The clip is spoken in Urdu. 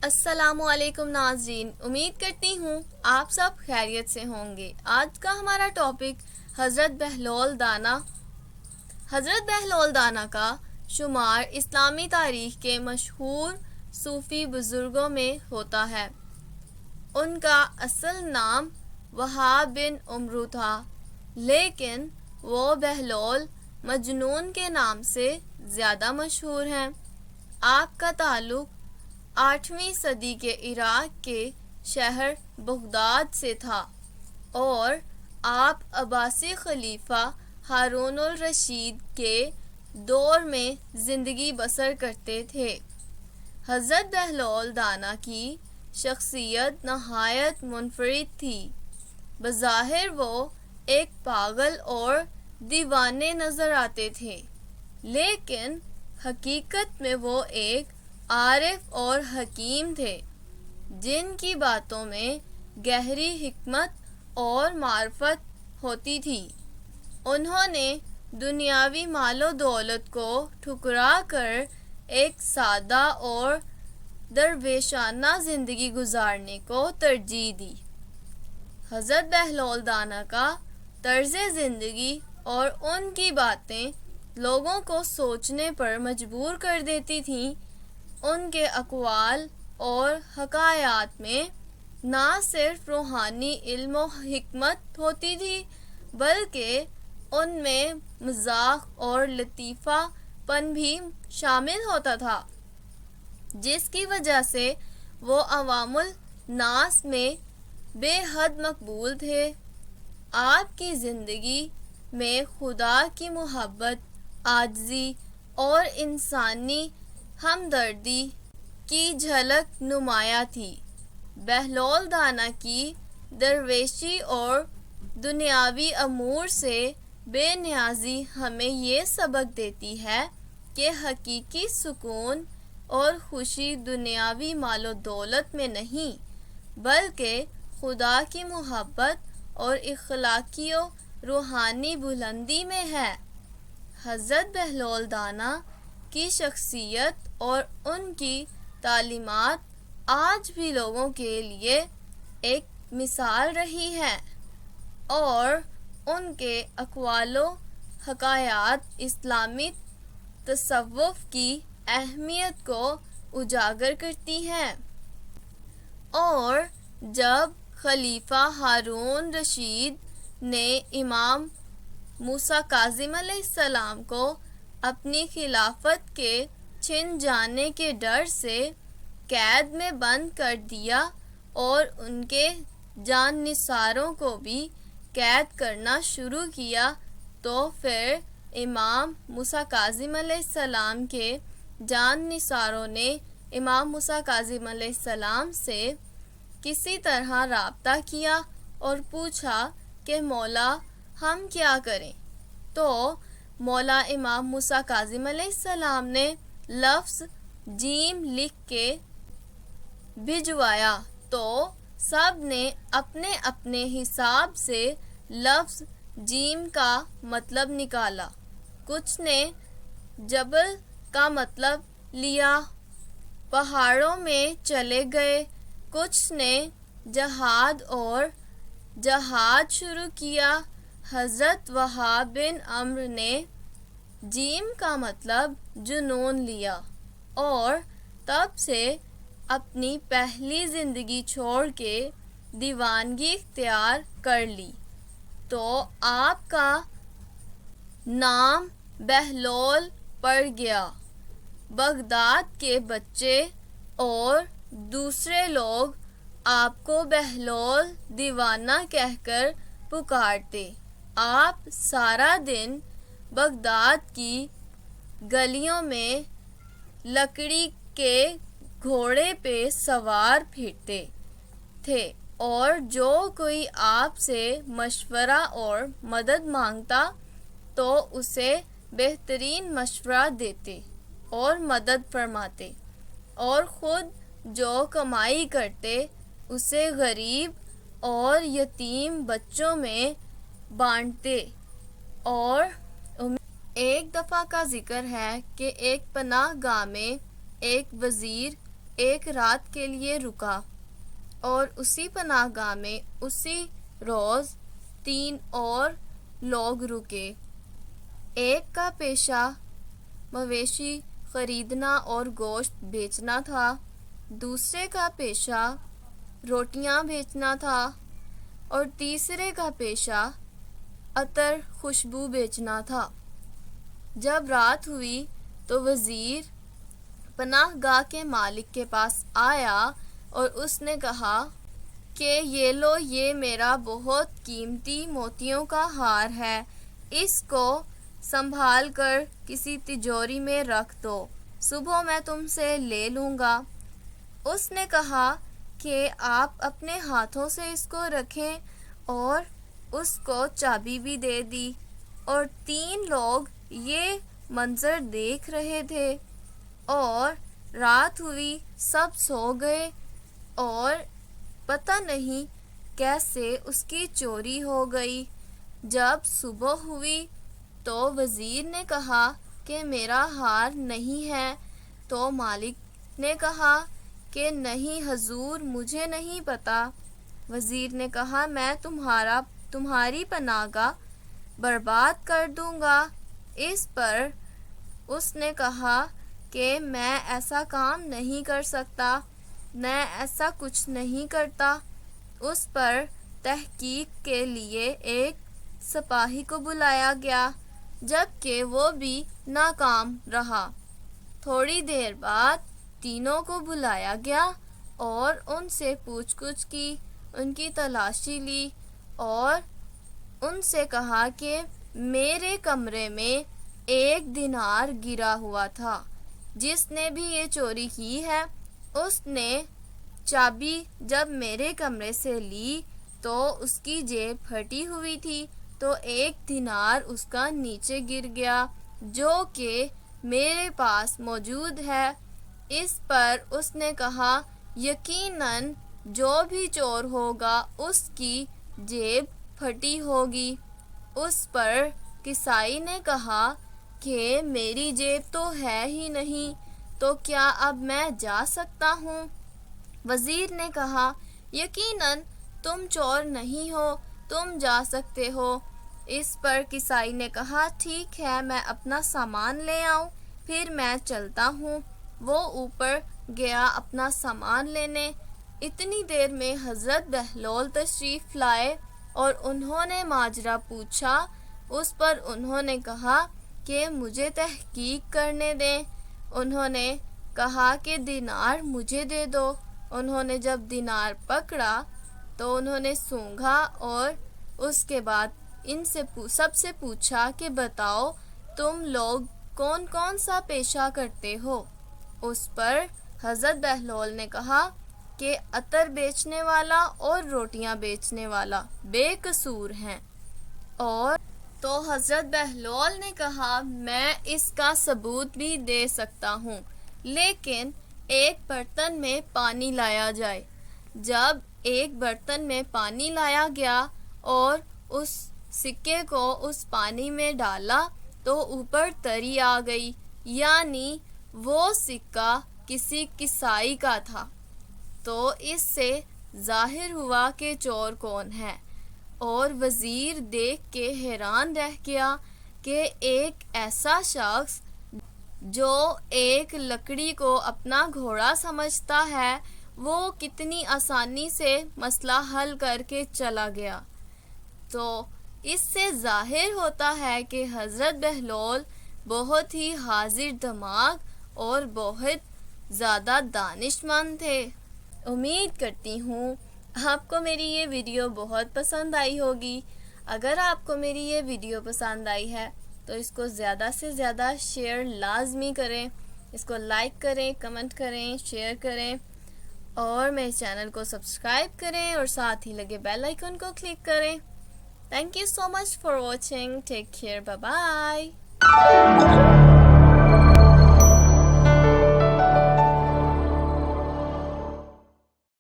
السلام علیکم ناظرین، امید کرتی ہوں آپ سب خیریت سے ہوں گے۔ آج کا ہمارا ٹاپک حضرت بہلول دانا۔ حضرت بہلول دانا کا شمار اسلامی تاریخ کے مشہور صوفی بزرگوں میں ہوتا ہے۔ ان کا اصل نام وہاب بن عمرو تھا، لیکن وہ بہلول مجنون کے نام سے زیادہ مشہور ہیں۔ آپ کا تعلق 8ویں صدی کے عراق کے شہر بغداد سے تھا اور آپ عباسی خلیفہ ہارون الرشید کے دور میں زندگی بسر کرتے تھے۔ حضرت بہلول دانا کی شخصیت نہایت منفرد تھی۔ بظاہر وہ ایک پاگل اور دیوانے نظر آتے تھے، لیکن حقیقت میں وہ ایک عارف اور حکیم تھے جن کی باتوں میں گہری حکمت اور معرفت ہوتی تھی۔ انہوں نے دنیاوی مال و دولت کو ٹھکرا کر ایک سادہ اور درویشانہ زندگی گزارنے کو ترجیح دی۔ حضرت بہلول دانا کا طرز زندگی اور ان کی باتیں لوگوں کو سوچنے پر مجبور کر دیتی تھیں۔ ان کے اقوال اور حکایات میں نہ صرف روحانی علم و حکمت ہوتی تھی، بلکہ ان میں مزاح اور لطیفہ پن بھی شامل ہوتا تھا، جس کی وجہ سے وہ عوام الناس میں بے حد مقبول تھے۔ آپ کی زندگی میں خدا کی محبت، عاجزی اور انسانی ہمدردی کی جھلک نمایاں تھی۔ بہلول دانا کی درویشی اور دنیاوی امور سے بے نیازی ہمیں یہ سبق دیتی ہے کہ حقیقی سکون اور خوشی دنیاوی مال و دولت میں نہیں، بلکہ خدا کی محبت اور اخلاقی و روحانی بلندی میں ہے۔ حضرت بہلول دانا کی شخصیت اور ان کی تعلیمات آج بھی لوگوں کے لیے ایک مثال رہی ہے، اور ان کے اقوال و حکایات اسلامی تصوف کی اہمیت کو اجاگر کرتی ہیں۔ اور جب خلیفہ ہارون رشید نے امام موسیٰ کاظم علیہ السلام کو اپنی خلافت کے چھن جانے کے ڈر سے قید میں بند کر دیا اور ان کے جان نثاروں کو بھی قید کرنا شروع کیا، تو پھر امام موسیٰ کاظم علیہ السلام کے جان نثاروں نے امام موسیٰ کاظم علیہ السلام سے کسی طرح رابطہ کیا اور پوچھا کہ مولا ہم کیا کریں؟ تو مولا امام موسیٰ کاظم علیہ السلام نے لفظ جیم لکھ کے بھجوایا، تو سب نے اپنے اپنے حساب سے لفظ جیم کا مطلب نکالا۔ کچھ نے جبل کا مطلب لیا، پہاڑوں میں چلے گئے، کچھ نے جہاد اور جہاد شروع کیا۔ حضرت وہاب بن عمرو نے جیم کا مطلب جنون لیا اور تب سے اپنی پہلی زندگی چھوڑ کے دیوانگی اختیار کر لی، تو آپ کا نام بہلول پڑ گیا۔ بغداد کے بچے اور دوسرے لوگ آپ کو بہلول دیوانہ کہہ کر پکارتے۔ آپ سارا دن بغداد کی گلیوں میں لکڑی کے گھوڑے پہ سوار پھرتے تھے، اور جو کوئی آپ سے مشورہ اور مدد مانگتا تو اسے بہترین مشورہ دیتے اور مدد فرماتے، اور خود جو کمائی کرتے اسے غریب اور یتیم بچوں میں بانٹتے۔ اور ایک دفعہ کا ذکر ہے کہ ایک پناہ گاہ میں ایک وزیر ایک رات کے لیے رکا اور اسی پناہ گاہ میں اسی روز 3 اور لوگ رکے۔ ایک کا پیشہ مویشی خریدنا اور گوشت بیچنا تھا، دوسرے کا پیشہ روٹیاں بیچنا تھا اور تیسرے کا پیشہ عطر خوشبو بیچنا تھا۔ جب رات ہوئی تو وزیر پناہ گاہ کے مالک کے پاس آیا اور اس نے کہا کہ یہ لو، یہ میرا بہت قیمتی موتیوں کا ہار ہے، اس کو سنبھال کر کسی تجوری میں رکھ دو، صبح میں تم سے لے لوں گا۔ اس نے کہا کہ آپ اپنے ہاتھوں سے اس کو رکھیں، اور اس کو چابی بھی دے دی، اور 3 لوگ یہ منظر دیکھ رہے تھے، اور رات ہوئی، سب سو گئے اور پتہ نہیں کیسے اس کی چوری ہو گئی۔ جب صبح ہوئی تو وزیر نے کہا کہ میرا ہار نہیں ہے، تو مالک نے کہا کہ نہیں حضور، مجھے نہیں پتا۔ وزیر نے کہا میں تمہاری پناہ گاہ برباد کر دوں گا۔ اس پر اس نے کہا کہ میں ایسا کام نہیں کر سکتا، میں ایسا کچھ نہیں کرتا۔ اس پر تحقیق کے لیے ایک سپاہی کو بلایا گیا، جبکہ وہ بھی ناکام رہا۔ تھوڑی دیر بعد تینوں کو بلایا گیا اور ان سے پوچھ گچھ کی، ان کی تلاشی لی اور ان سے کہا کہ میرے کمرے میں 1 دینار گرا ہوا تھا، جس نے بھی یہ چوری کی ہے اس نے چابی جب میرے کمرے سے لی تو اس کی جیب پھٹی ہوئی تھی، تو 1 دینار اس کا نیچے گر گیا جو کہ میرے پاس موجود ہے۔ اس پر اس نے کہا یقیناً جو بھی چور ہوگا اس کی جیب پھٹی ہوگی۔ اس پر کسائی نے کہا کہ میری جیب تو ہے ہی نہیں، تو کیا اب میں جا سکتا ہوں؟ وزیر نے کہا یقیناً تم چور نہیں ہو، تم جا سکتے ہو۔ اس پر کسائی نے کہا ٹھیک ہے، میں اپنا سامان لے آؤں، پھر میں چلتا ہوں۔ وہ اوپر گیا اپنا سامان لینے۔ اتنی دیر میں حضرت بہلول تشریف لائے اور انہوں نے ماجرا پوچھا۔ اس پر انہوں نے کہا کہ مجھے تحقیق کرنے دیں۔ انہوں نے کہا کہ دینار مجھے دے دو۔ انہوں نے جب دینار پکڑا تو انہوں نے سونگھا اور اس کے بعد ان سے سب سے پوچھا کہ بتاؤ تم لوگ کون کون سا پیشہ کرتے ہو؟ اس پر حضرت بہلول نے کہا کہ عطر بیچنے والا اور روٹیاں بیچنے والا بے قصور ہیں۔ اور تو حضرت بہلول نے کہا میں اس کا ثبوت بھی دے سکتا ہوں، لیکن ایک برتن میں پانی لایا جائے۔ جب ایک برتن میں پانی لایا گیا اور اس سکے کو اس پانی میں ڈالا تو اوپر تری آ گئی، یعنی وہ سکہ کسی کسائی کا تھا۔ تو اس سے ظاہر ہوا کہ چور کون ہے، اور وزیر دیکھ کے حیران رہ گیا کہ ایک ایسا شخص جو ایک لکڑی کو اپنا گھوڑا سمجھتا ہے، وہ کتنی آسانی سے مسئلہ حل کر کے چلا گیا۔ تو اس سے ظاہر ہوتا ہے کہ حضرت بہلول بہت ہی حاضر دماغ اور بہت زیادہ دانش مند تھے۔ امید کرتی ہوں آپ کو میری یہ ویڈیو بہت پسند آئی ہوگی۔ اگر آپ کو میری یہ ویڈیو پسند آئی ہے تو اس کو زیادہ سے زیادہ شیئر لازمی کریں، اس کو لائک کریں، کمنٹ کریں، شیئر کریں، اور میرے چینل کو سبسکرائب کریں اور ساتھ ہی لگے بیل آئیکن کو کلک کریں۔ Thank you so much for watching. Take care. Bye bye.